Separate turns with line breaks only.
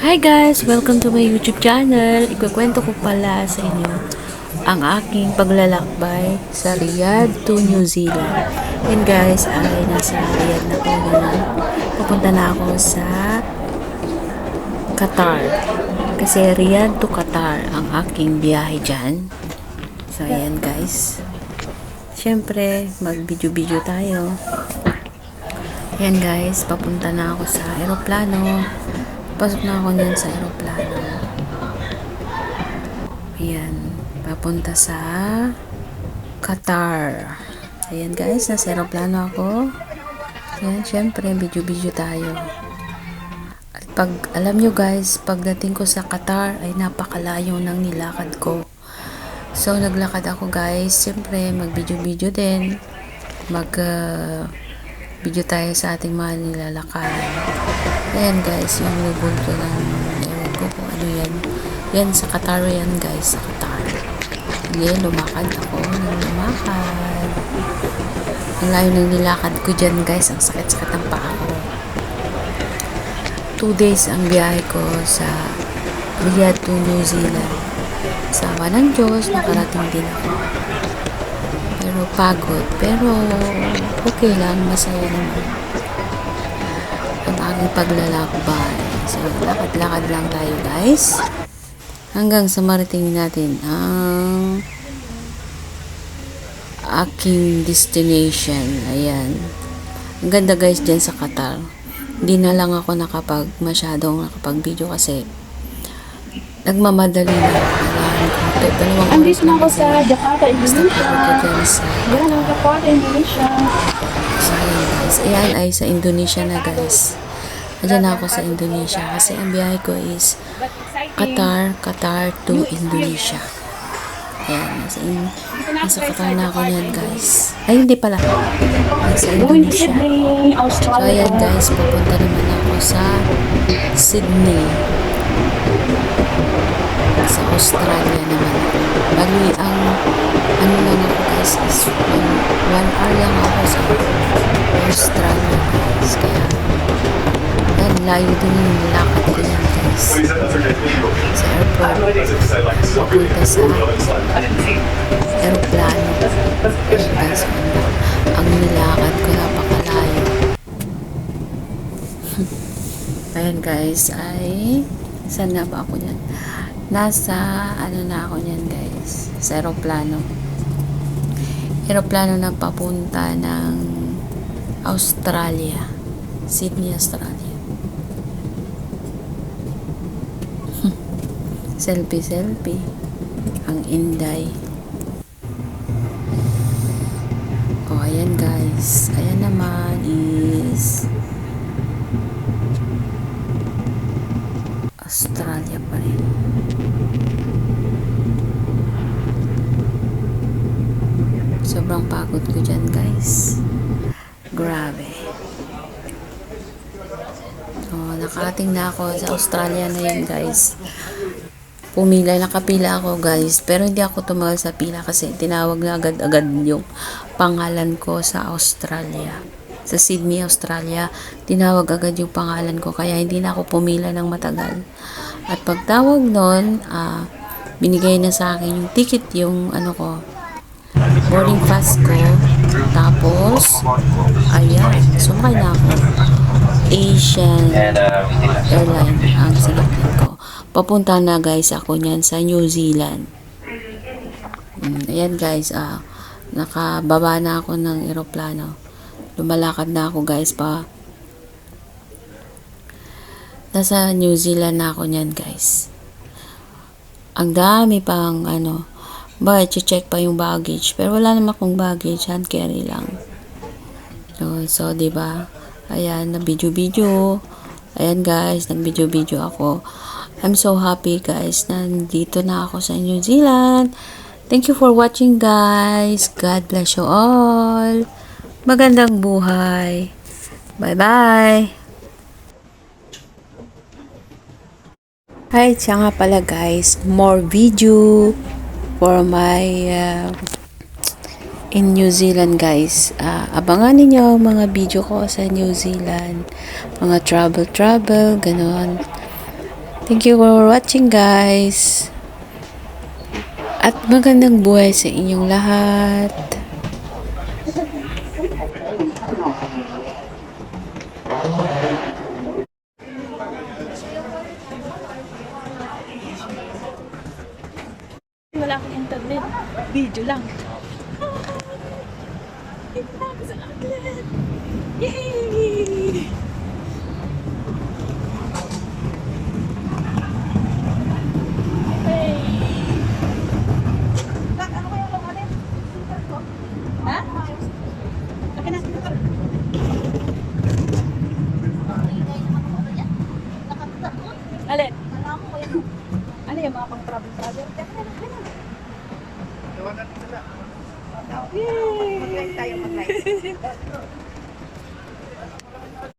Hi guys! Welcome to my YouTube channel. Ikukwento ko pala sa inyo ang aking paglalakbay sa Riyadh to New Zealand. And guys, ay nasa Riyadh na ko ngayon. Pupunta na ako sa Qatar. Kasi Riyadh to Qatar ang aking biyahe dyan. So ayan guys. Siyempre, mag-video-video tayo. Ayan guys, papunta na ako sa aeroplano. Pasok na ako niyan sa aeroplano. Ayan, papunta sa Qatar. Ayan guys, nasa aeroplano ako. Ayan, syempre, video-video tayo. At alam nyo guys, pagdating ko sa Qatar ay napakalayo ng nilakad ko. So, naglakad ako guys. Syempre, mag-video-video din. Video tayo sa ating mga nilalakaran. Ayan guys, yung label ko ng ewan ko kung ano yan. Yan sa Qatar yan guys, sa Qatar. Ngayon, lumakad ako ng lumakad. Ang layo ng nilakad ko dyan guys, ang sakit-sakit ng paa ko. 2 days ang biyahe ko sa Riyadh to New Zealand. Sa awa ng Diyos, nakarating din ako. Pero pagod, pero okay lang, masaya naman ang aking paglalakbay. So, lakad-lakad lang tayo guys hanggang sa marating natin ang aking destination. Ayan, ang ganda guys dyan sa Qatar. Hindi na lang ako masyadong nakapag video kasi nagmamadali na ako.
Andito na ako sa Jakarta, Indonesia. Yan ang Jakarta, Indonesia.
So, ayan guys. Ayan ay sa Indonesia na guys. Ayan na ako sa Indonesia kasi ang biyahe ko is Qatar to Indonesia. Ayan. Nasa Qatar na ako yan guys. Ay, hindi pala. Nasa Indonesia. So, ayan guys. Pupunta naman ako sa Sydney. Sa Australia naman. Bali, ang ano lang ako guys is 1 hour lang ako sa Australia guys. Kaya, yan, layo din yung lakad ko yan guys. Sa airport. Papunta sa aeroplano. Yan guys, ang nilakad ko napakalayo. Ayan guys, ay saan na ba ako yan? Nasa ano na ako niyan guys, sa aeroplano na papunta ng Australia, Sydney, Australia. Selfie ang Inday. Ayan guys, ayan naman is Australia pa rin. Sobrang pagod ko dyan guys. Grabe. So, nakarating na ako sa Australia na yun guys. Nakapila ako guys. Pero hindi ako tumagal sa pila kasi tinawag na agad-agad yung pangalan ko sa Australia. Sa Sydney, Australia, tinawag agad yung pangalan ko. Kaya hindi na ako pumila ng matagal. At pagtawag nun, binigay na sa akin yung ticket, yung ano ko, boarding pass ko. Tapos, ayan, sumakay na ako. Asian Airline ang sinakyan ko. Papunta na guys ako niyan sa New Zealand. Ayan guys, nakababa na ako ng eroplano. Lumalakad na ako guys pa. Nasa New Zealand na ako niyan guys. Ang dami pang check pa yung baggage. Pero wala naman akong baggage, hand carry lang. So diba? Ayan, nag-video. Ayan guys, nag-video ako. I'm so happy guys, nandito na ako sa New Zealand. Thank you for watching guys. God bless you all. Magandang buhay. Bye-bye. Hi, siya nga pala guys. More video for my in New Zealand guys. Abangan ninyo mga video ko sa New Zealand. Mga travel, ganon. Thank you for watching, guys. At magandang buhay sa inyong lahat.
Wala akong internet. Video lang. Yay!